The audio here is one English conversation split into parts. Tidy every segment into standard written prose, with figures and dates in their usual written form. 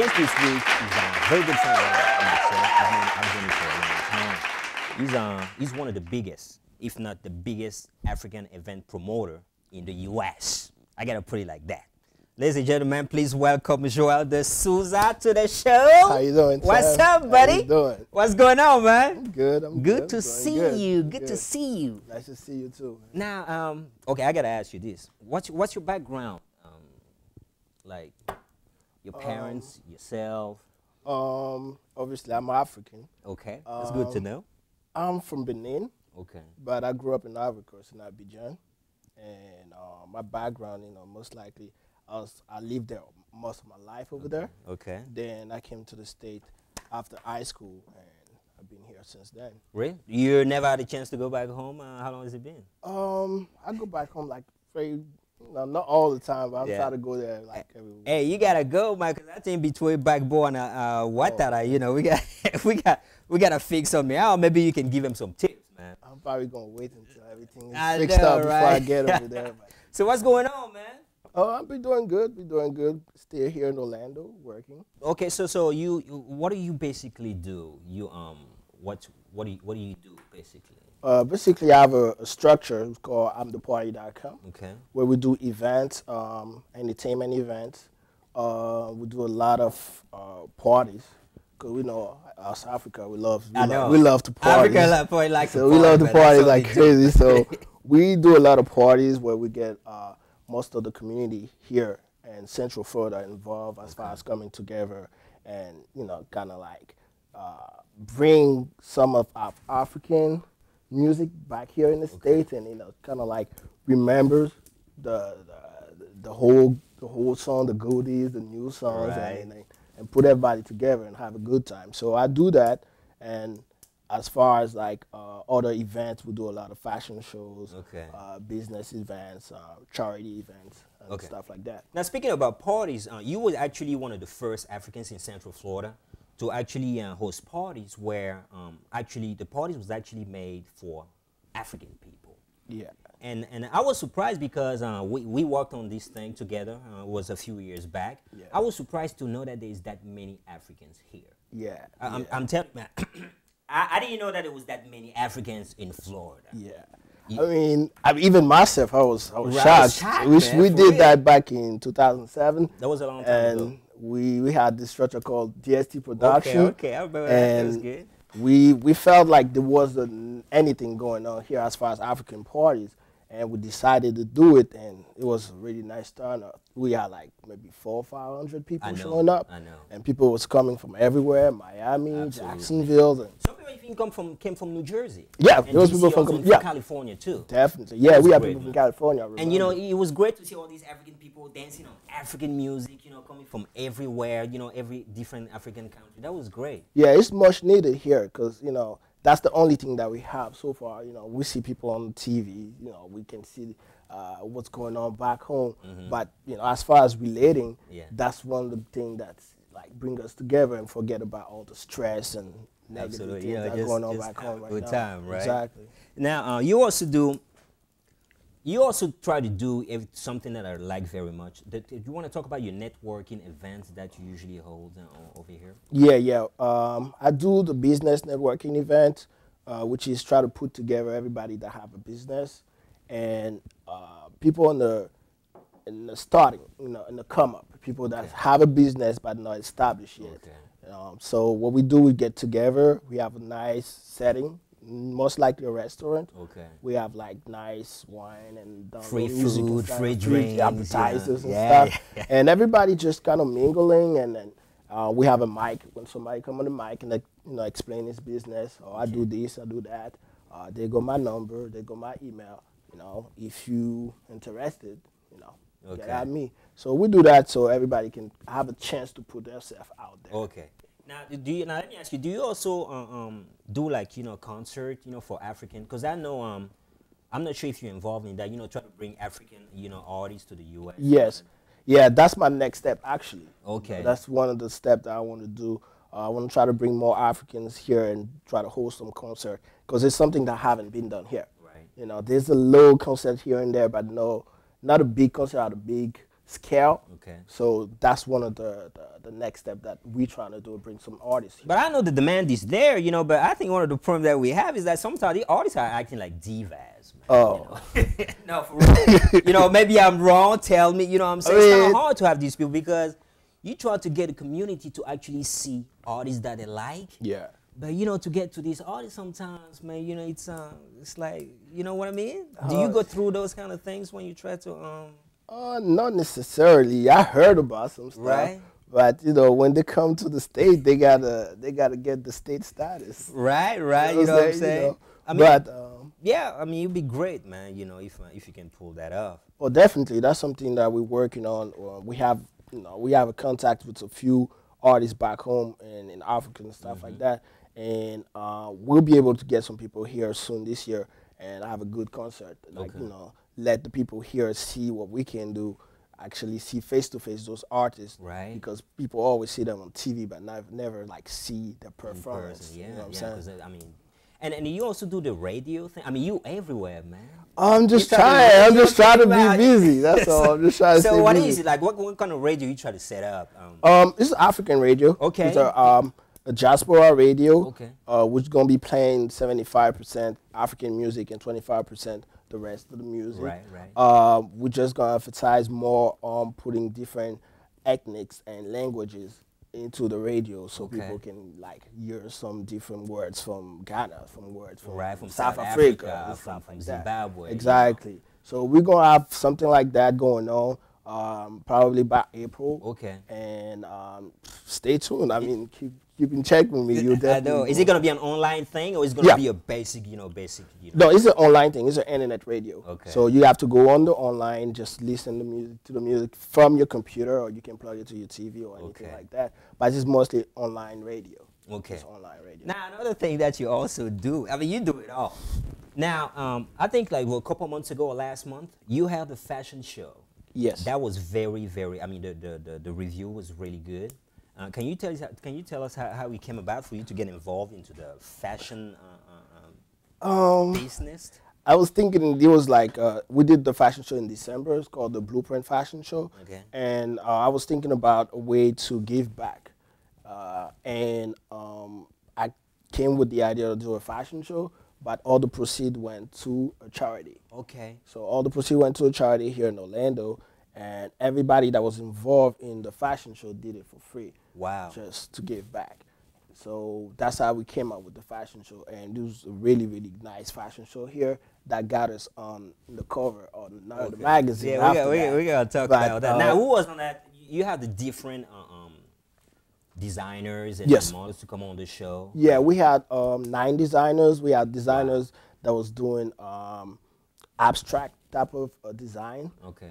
guest this week is a very good friend of myself. I've known him for a long time. He's one of the biggest, if not the biggest, African event promoter in the U.S. I gotta put it like that. Ladies and gentlemen, please welcome Joel the Souza to the show. How you doing, What's Sam? up, buddy? How you doing? What's going on, man? I'm good. I'm good to see you. Good to see you. Nice to see you too, man. Now, okay, I gotta ask you this. What's your background? Like your parents, yourself. Obviously, I'm African. Okay, that's good to know. I'm from Benin. Okay. But I grew up in Ivory Coast in Abidjan, and my background, most likely, I lived there most of my life over there. Okay. Then I came to the state after high school, and I've been here since then. Really? You never had a chance to go back home? How long has it been? I go back home like not all the time, but I'm trying to go there like every week. Hey, you gotta go, man, because I think between backbone and we gotta fix something out. Maybe you can give him some tips, man. I'm probably gonna wait until everything is fixed up before I get over there. But. So what's going on, man? Oh, I've been doing good. Still here in Orlando, working. Okay, so you what do you basically do? You what do you do basically? Basically, I have a structure. It's called I'mTheParty.com. Okay. Where we do events, entertainment events. We do a lot of parties. Cause we know us Africa, we love to party. Africa like so we love to party like crazy. So we do a lot of parties where we get most of the community here and Central Florida involved as far as coming together and kind of like bring some of our African music back here in the States, and kind of like remembers the whole song, the goodies, the new songs, and put everybody together and have a good time. So I do that, and as far as like other events, we do a lot of fashion shows, business events, charity events, and stuff like that. Now, speaking about parties, you were actually one of the first Africans in Central Florida to actually host parties where actually the parties was actually made for African people. Yeah. And I was surprised because we worked on this thing together. It was a few years back. Yeah. I was surprised to know that there's that many Africans here. Yeah. I'm telling you, I didn't know that there was that many Africans in Florida. Yeah. I mean, even myself, I was shocked. We did that back in 2007. That was a long time ago. And we had this structure called DST Production. Okay, I remember that. That was good. We felt like there wasn't anything going on here as far as African parties, and we decided to do it, and it was a really nice turnout. We had like maybe 400 or 500 people showing up. I know. And people was coming from everywhere, Miami, Jacksonville. And some people even came from New Jersey. Yeah, and those people from California too. Definitely. Yeah, we have people from California. And it was great to see all these African people dancing on African music, coming from everywhere, every different African country. That was great. Yeah, it's much needed here because, that's the only thing that we have so far. We see people on TV, we can see what's going on back home. But, as far as relating, that's one of the things that's like bring us together and forget about all the stress and negative things that's going on back home right now. Good time, right? Exactly. Now, you also try to do something that I like very much. Do you want to talk about your networking events that you usually hold over here? Yeah. I do the business networking event, which is try to put together everybody that have a business and people in the starting, in the come up, people that have a business but not established yet. So what we do, we get together. We have a nice setting. Most likely a restaurant. We have like nice wine and free food, free drinks, appetizers and stuff. And everybody just kind of mingling, and then we have a mic when somebody come on the mic and explain his business. I do this, I do that. They got my number, they got my email. If you interested, get at me. So we do that so everybody can have a chance to put themselves out there. Now, let me ask you, do you also do like, concert, for African? Because I know, I'm not sure if you're involved in that, try to bring African, artists to the U.S. Yes. Yeah, that's my next step, actually. Okay. That's one of the steps that I want to do. I want to try to bring more Africans here and try to host some concert because it's something that haven't been done here. Right. There's a little concert here and there, but not a big concert at a big scale. Okay. So that's one of the next step that we're trying to do, bring some artists here. But I know the demand is there, you know, but I think one of the problems that we have is that sometimes the artists are acting like divas, man. Oh. You know? No, for real. You know, maybe I'm wrong, tell me, you know what I'm saying? It's kind of hard to have these people because you try to get the community to actually see artists that they like. Yeah. But, you know, to get to these artists sometimes, man, you know, it's like, you know what I mean? Do you go through those kind of things when you try to, Not necessarily. I heard about some stuff. Right. But you know, when they come to the state, they gotta get the state status. Right. You know what I'm saying? You know? I mean, but yeah, I mean, it'd be great, man. You know, if you can pull that off. well, definitely, that's something that we're working on. We have a contact with a few artists back home in Africa and stuff like that, and we'll be able to get some people here soon this year and have a good concert. Like let the people here see what we can do. Actually see face to face those artists, right? Because people always see them on TV, but never like see their performance. Yeah, you know what I'm saying? I mean, and you also do the radio thing. I mean, you everywhere, man. I'm just trying. I'm just trying to be busy. That's all. I'm just trying to. So what busy. Is it like? What kind of radio you try to set up? It's African radio. Okay. It's a diaspora radio. Okay. Which is gonna be playing 75% African music and 25% the rest of the music. Right. We're just gonna emphasize more on putting different ethnics and languages into the radio, so people can like hear some different words from Ghana, from South Africa, from Zimbabwe. Exactly. You know? So we're gonna have something like that going on. Probably by April. Okay. And stay tuned. I mean, keep in check with me. You'll definitely. I know. Is it gonna be an online thing or is it gonna be a basic? No, it's an online thing. It's an internet radio. Okay. So you have to go on the online, just listen to the music from your computer, or you can plug it to your TV or anything like that. But it's mostly online radio. Okay. It's online radio. Now another thing that you also do. I mean, you do it all. Now, I think like a couple months ago or last month, you had the fashion show. Yes. That was very, very. I mean, the review was really good. Can you tell us how it came about for you to get involved into the fashion business? I was thinking it was like we did the fashion show in December. It's called the Blueprint Fashion Show. Okay. And I was thinking about a way to give back, and I came with the idea to do a fashion show. But all the proceeds went to a charity. Okay. So all the proceeds went to a charity here in Orlando, and everybody that was involved in the fashion show did it for free. Wow. Just to give back. So that's how we came up with the fashion show, and it was a really, really nice fashion show here that got us on the cover of the magazine. Yeah, we gotta talk about that. Now, who was on that? You had the different designers and models to come on the show. Yeah, we had 9 designers. We had designers that was doing abstract type of design. Okay.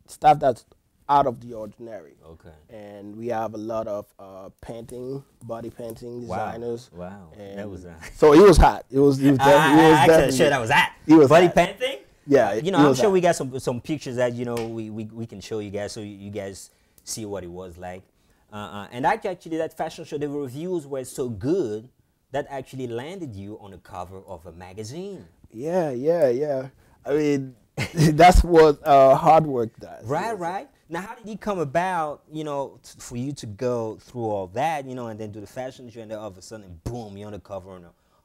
Stuff that's out of the ordinary. Okay. And we have a lot of body painting designers. Wow. And that was so it was hot. It was definitely sure that was hot. It was body hot. painting? Yeah. You know, I'm sure we got some pictures that we can show you guys so you guys see what it was like. And actually, that fashion show, the reviews were so good that actually landed you on the cover of a magazine. Yeah. I mean, that's what hard work does. Right. Now, how did it come about, you know, for you to go through all that, you know, and then do the fashion show, and then all of a sudden, boom, you're on the cover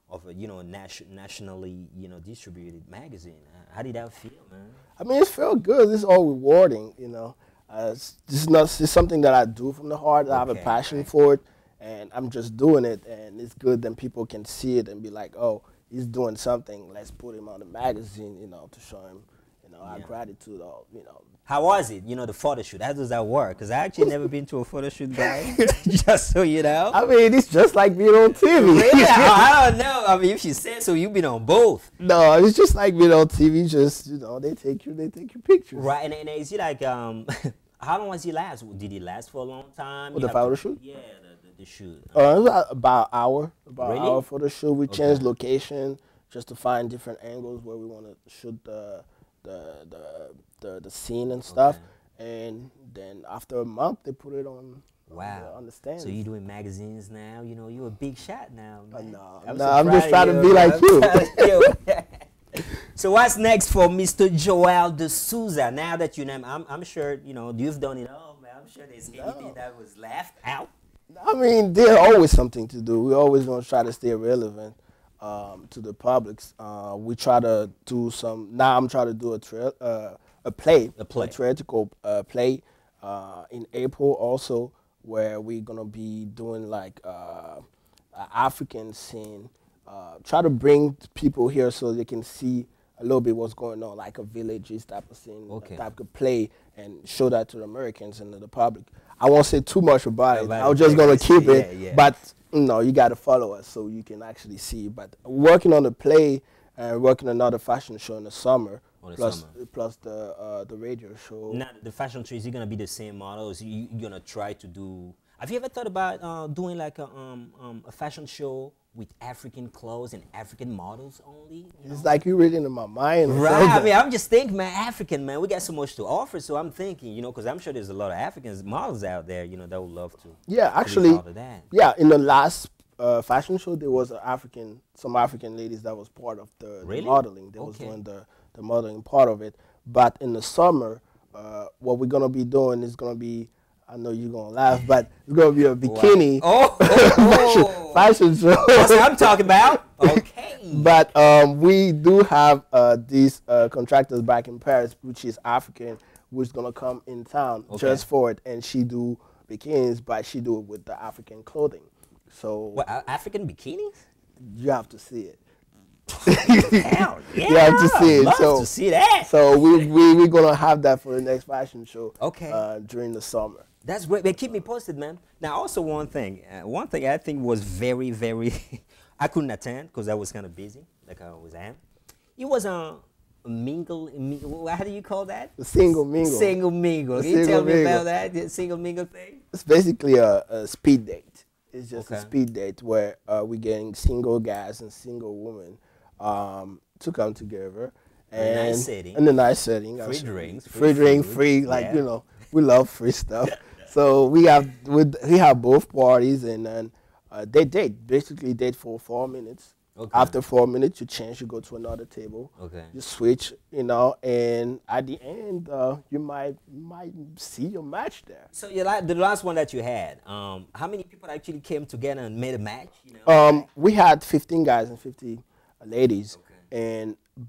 of a, you know, nationally, you know, distributed magazine. How did that feel, man? I mean, it felt good. It's all rewarding, you know. It's something that I do from the heart. I have a passion for it, and I'm just doing it, and it's good. Then people can see it and be like, "Oh, he's doing something. Let's put him on the magazine, you know, to show him, you know, our gratitude." Or, you know. How was it? You know, the photo shoot. How does that work? Because I actually never been to a photo shoot, guy. Just so you know. I mean, it's just like being on TV. Really? I don't know. I mean, if you said so, you've been on both. No, it's just like being on TV. Just, you know, they take your pictures. Right, and is it like how long was it last? Did it last for a long time? With the photo shoot? Yeah, the shoot. It was about an hour. About really? An hour for the shoot. We changed location just to find different angles where we want to shoot the scene and stuff. And then after a month, they put it on. Wow. On the stand. So you're doing magazines now. You know, you're a big shot now, man. No, I'm just trying to be like you. So what's next for Mr. Joel de Souza? Now that you name, I'm sure you know you've done it all, man. I'm sure there's anything that was left out. I mean, there's always something to do. We always gonna try to stay relevant to the publics. We try to do some. Now I'm trying to do a theatrical play in April also, where we're gonna be doing like African scene. Try to bring people here so they can see a little bit what's going on, like a villages type of scene, type of play, and show that to the Americans and to the public. I won't say too much about it. I'm just gonna keep it, but you know, you got to follow us so you can actually see. But working on the play and working on another fashion show in the summer, plus the radio show. Now, the fashion show, is it gonna be the same model? Is you gonna try to do? Have you ever thought about doing like a fashion show with African clothes and African models only? It's like you're reading in my mind. Right. I mean, I'm just thinking, man, African, man, we got so much to offer. So I'm thinking, you know, because I'm sure there's a lot of African models out there, you know, that would love to. Yeah, actually, yeah, in the last fashion show, there was some African ladies that was part of the modeling. They was doing the modeling part of it. But in the summer, what we're going to be doing is going to be, I know you're going to laugh, but it's going to be a bikini fashion show. That's what I'm talking about. Okay. But we do have these contractors back in Paris, which is African, who's going to come in town just for it. And she do bikinis, but she do it with the African clothing. So what, African bikinis? You have to see it. Hell, yeah, you have to see it. Love to see that. So we're going to have that for the next fashion show during the summer. That's great. But keep me posted, man. Now, also one thing I think was very, very, I couldn't attend because I was kind of busy, like I always am. It was a mingle, how do you call that? A single mingle. Single mingle. Can you tell me about that, the single mingle thing? It's basically a speed date. It's just a speed date where we're getting single guys and single women to come together. In a nice setting. In a nice setting. Free drinks. Free drink, free, like, you know, we love free stuff. So we have both parties, and then they date. Basically, date for 4 minutes. After 4 minutes, you change. You go to another table. You switch, you know, and at the end, you might see your match there. So you like the last one that you had. How many people actually came together and made a match? You know? We had 15 guys and 50 ladies,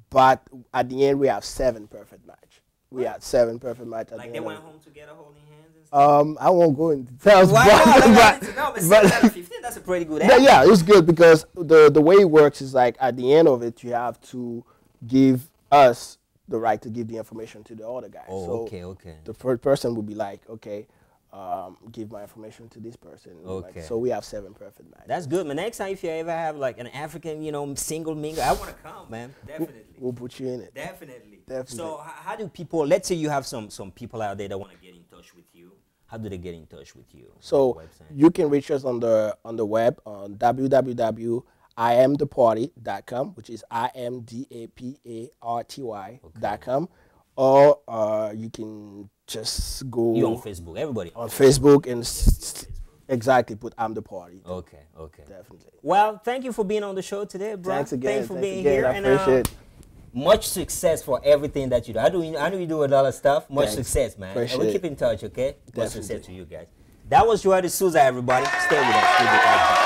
but at the end we have 7 perfect match. We had 7 perfect match. Like they went home together holding hands and stuff? I won't go into details. Why not? But 7 out of 15, that's a pretty good average. Yeah, it's good because the way it works is like at the end of it, you have to give us the right to give the information to the other guy. Oh, so the first person would be like, okay, give my information to this person. Like, so we have 7 perfect matches. That's good, man. Next time if you ever have like an African, you know, single mingle, I want to come, man. Definitely. We'll put you in it. Definitely. So how do people, let's say you have some people out there that want to get in touch with you. How do they get in touch with you? So you can reach us on the web on www.imtheparty.com, which is IMDAPARTY.com, or you can just go. You on Facebook? Everybody on Facebook and exactly put I'm the Party. Okay. Definitely. Well, thank you for being on the show today, bro. Thanks again. Thanks for being here. I appreciate it. Much success for everything that you do. I know you do a lot of stuff. Much success, man. And we'll keep in touch, okay? Much success to you guys. That was Joel de Souza, everybody. Stay with us.